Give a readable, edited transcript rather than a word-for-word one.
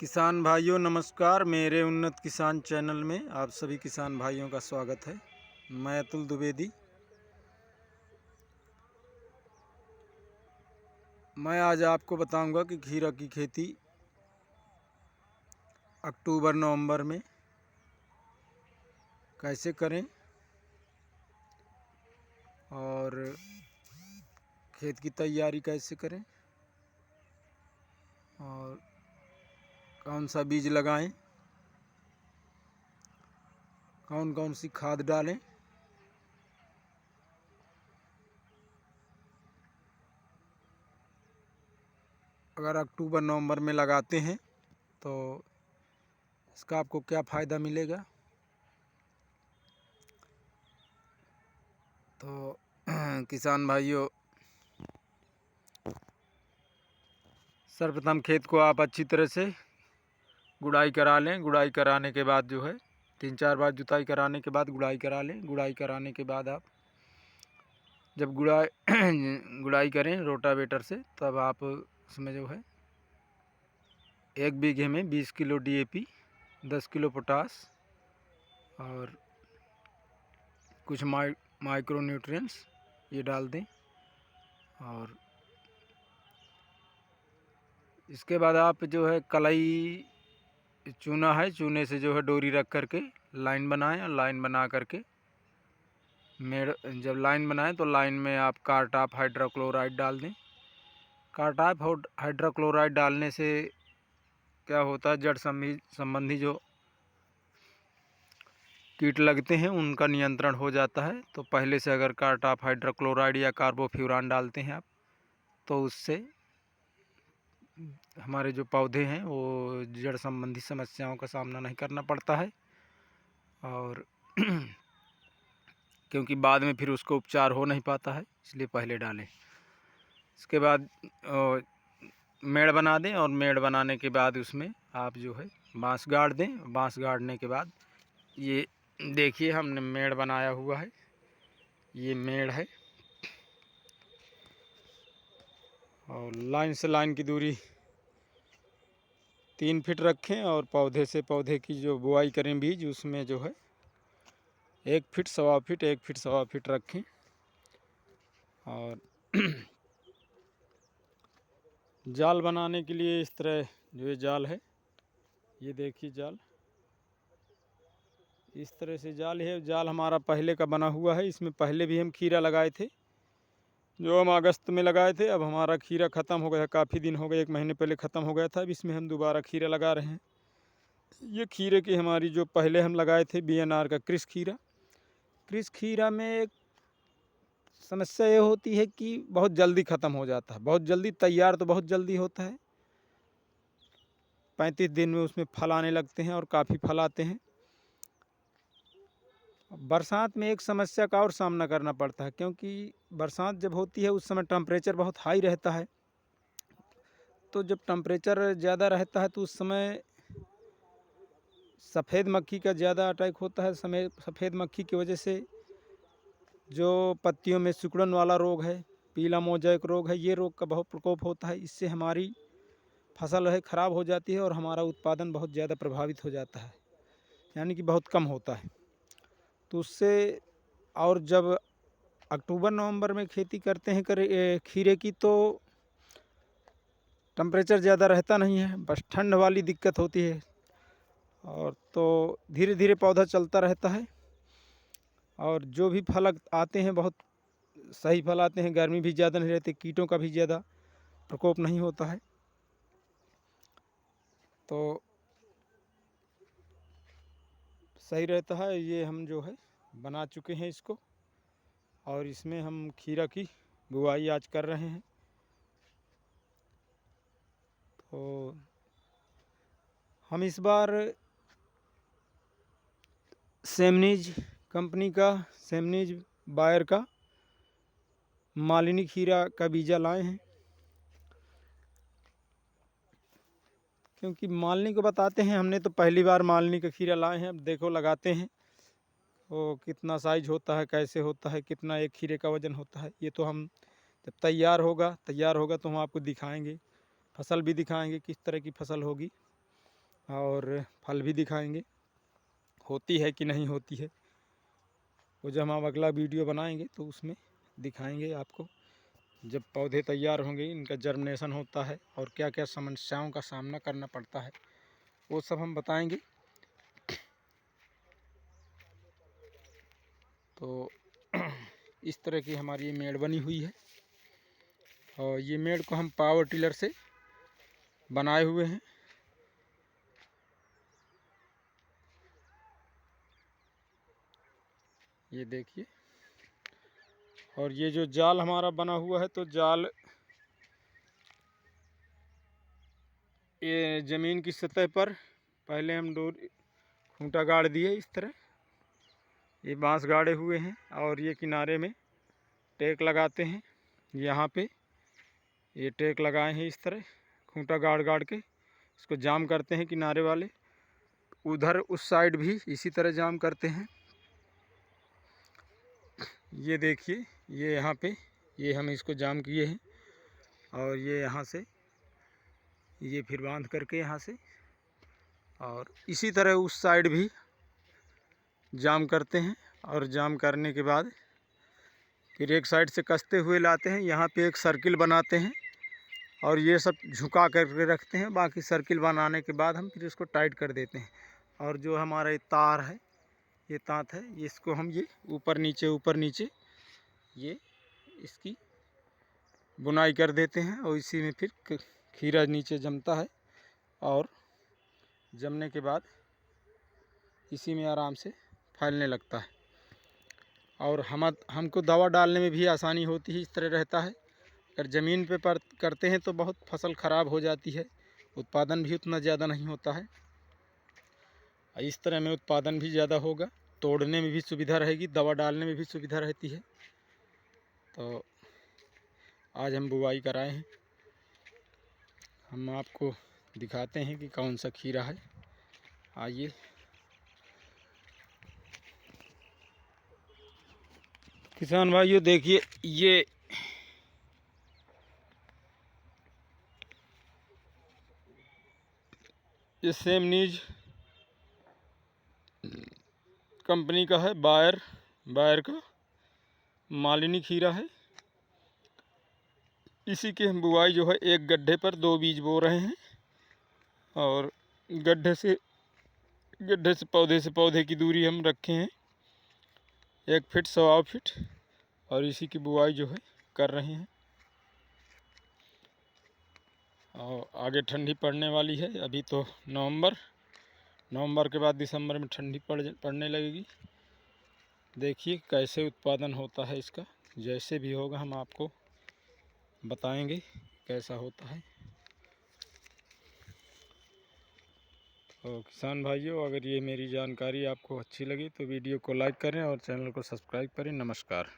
किसान भाइयों नमस्कार। मेरे उन्नत किसान चैनल में आप सभी किसान भाइयों का स्वागत है। मैं अतुल द्विवेदी। मैं आज आपको बताऊंगा कि खीरा की खेती अक्टूबर नवंबर में कैसे करें और खेत की तैयारी कैसे करें और कौन सा बीज लगाएं, कौन कौन सी खाद डालें। अगर अक्टूबर नवंबर में लगाते हैं तो इसका आपको क्या फ़ायदा मिलेगा। तो किसान भाइयों, सर्वप्रथम खेत को आप अच्छी तरह से गुड़ाई करा लें। गुड़ाई कराने के बाद जो है 3-4 बार जुताई कराने के बाद गुड़ाई करा लें। गुड़ाई कराने के बाद आप जब गुड़ाई करें रोटावेटर से, तब आप उसमें जो है 1 बीघे में 20 किलो DAP, 10 किलो पोटास और कुछ माइक्रो न्यूट्रिएंट्स ये डाल दें। और इसके बाद आप जो है कलई चूना है, चूने से जो है डोरी रख करके लाइन बनाएं और लाइन बना करके जब लाइन बनाएं तो लाइन में आप कार्टाप हाइड्रोक्लोराइड डाल दें। कार्टाप हाइड्रोक्लोराइड डालने से क्या होता है, जड़ संबंधी जो कीट लगते हैं उनका नियंत्रण हो जाता है। तो पहले से अगर कार्टाप हाइड्रोक्लोराइड या कार्बोफ्यूरान डालते हैं आप, तो उससे हमारे जो पौधे हैं वो जड़ संबंधी समस्याओं का सामना नहीं करना पड़ता है। और क्योंकि बाद में फिर उसको उपचार हो नहीं पाता है, इसलिए पहले डालें। इसके बाद मेड़ बना दें और मेड़ बनाने के बाद उसमें आप जो है बांस गाड़ दें। बांस गाड़ने के बाद ये देखिए हमने मेड़ बनाया हुआ है, ये मेड़ है। और लाइन से लाइन की दूरी 3 फीट रखें और पौधे से पौधे की जो बुआई करें बीज, उसमें जो है 1 फीट, 1.25 फीट, 1 फीट 1.25 फीट रखें। और जाल बनाने के लिए इस तरह जो ये जाल है, ये देखिए जाल, इस तरह से जाल है। जाल हमारा पहले का बना हुआ है। इसमें पहले भी हम खीरा लगाए थे, जो हम अगस्त में लगाए थे। अब हमारा खीरा ख़त्म हो गया, काफ़ी दिन हो गए, 1 महीने पहले ख़त्म हो गया था। अब इसमें हम दोबारा खीरा लगा रहे हैं। ये खीरे की हमारी जो पहले हम लगाए थे BNR का क्रिस खीरा। क्रिस खीरा में एक समस्या ये होती है कि बहुत जल्दी ख़त्म हो जाता है, बहुत जल्दी तैयार तो बहुत जल्दी होता है। 35 दिन में उसमें फल आने लगते हैं और काफ़ी फल आते हैं। बरसात में एक समस्या का और सामना करना पड़ता है, क्योंकि बरसात जब होती है उस समय टेम्परेचर बहुत हाई रहता है। तो जब टेम्परेचर ज़्यादा रहता है तो उस समय सफ़ेद मक्खी का ज़्यादा अटैक होता है। सफ़ेद मक्खी की वजह से जो पत्तियों में सिकुड़न वाला रोग है, पीला मोज़ेक रोग है, ये रोग का बहुत प्रकोप होता है। इससे हमारी फसल है ख़राब हो जाती है और हमारा उत्पादन बहुत ज़्यादा प्रभावित हो जाता है, यानी कि बहुत कम होता है। तो उससे, और जब अक्टूबर नवंबर में खेती करते हैं खीरे की, तो टेम्परेचर ज़्यादा रहता नहीं है, बस ठंड वाली दिक्कत होती है। और तो धीरे धीरे पौधा चलता रहता है और जो भी फल आते हैं बहुत सही फल आते हैं। गर्मी भी ज़्यादा नहीं रहती, कीटों का भी ज़्यादा प्रकोप नहीं होता है। तो सही रहता है। ये हम जो है बना चुके हैं इसको, और इसमें हम खीरा की बुआई आज कर रहे हैं। तो हम इस बार सेमनीज कंपनी का, सेमनीज बायर का मालिनी खीरा का बीजा लाए हैं, क्योंकि मालिनी को बताते हैं। हमने तो पहली बार मालिनी का खीरा लाए हैं। अब देखो लगाते हैं वो कितना साइज होता है, कैसे होता है, कितना एक खीरे का वज़न होता है। ये तो हम जब तैयार होगा तो हम आपको दिखाएंगे, फसल भी दिखाएंगे किस तरह की फसल होगी। और फल भी दिखाएंगे होती है कि नहीं होती है। वो जब हम अगला वीडियो बनाएंगे तो उसमें दिखाएंगे आपको, जब पौधे तैयार होंगे, इनका जर्मिनेशन होता है और क्या क्या समस्याओं का सामना करना पड़ता है वो सब हम बताएंगे। तो इस तरह की हमारी ये मेड़ बनी हुई है और ये मेड़ को हम पावर टिलर से बनाए हुए हैं। ये देखिए, और ये जो जाल हमारा बना हुआ है तो जाल ये ज़मीन की सतह पर पहले हम खूंटा गाड़ दिए इस तरह, ये बांस गाड़े हुए हैं और ये किनारे में टेक लगाते हैं। यहाँ पे ये टेक लगाए हैं इस तरह, खूंटा गाड़ गाड़ के इसको जाम करते हैं किनारे वाले। उधर उस साइड भी इसी तरह जाम करते हैं। ये देखिए, ये यहाँ पे ये हम इसको जाम किए हैं और ये यहाँ से ये फिर बांध करके यहाँ से, और इसी तरह उस साइड भी जाम करते हैं। और जाम करने के बाद फिर एक साइड से कसते हुए लाते हैं, यहाँ पे एक सर्किल बनाते हैं और ये सब झुका करके रखते हैं। बाकी सर्किल बनाने के बाद हम फिर इसको टाइट कर देते हैं। और जो हमारा ये तार है, ये तांत है, इसको हम ये ऊपर नीचे ये इसकी बुनाई कर देते हैं और इसी में फिर खीरा नीचे जमता है और जमने के बाद इसी में आराम से फैलने लगता है। और हमको दवा डालने में भी आसानी होती है। इस तरह रहता है, अगर ज़मीन पे करते हैं तो बहुत फसल ख़राब हो जाती है, उत्पादन भी उतना ज़्यादा नहीं होता है। इस तरह में उत्पादन भी ज़्यादा होगा, तोड़ने में भी सुविधा रहेगी, दवा डालने में भी सुविधा रहती है। तो आज हम बुवाई कराए हैं, हम आपको दिखाते हैं कि कौन सा खीरा है। आइए, किसान भाइयों देखिए, ये सेम नीज कंपनी का है, बायर का मालिनी खीरा है। इसी की हम बुआई जो है एक गड्ढे पर 2 बीज बो रहे हैं और गड्ढे से पौधे की दूरी हम रखे हैं 1 फीट 1.25 फीट, और इसी की बुआई जो है कर रहे हैं। और आगे ठंडी पड़ने वाली है, अभी तो नवंबर के बाद दिसंबर में ठंडी पड़ने लगेगी। देखिए कैसे उत्पादन होता है इसका, जैसे भी होगा हम आपको बताएंगे कैसा होता है। तो किसान भाइयों, अगर ये मेरी जानकारी आपको अच्छी लगी तो वीडियो को लाइक करें और चैनल को सब्सक्राइब करें। नमस्कार।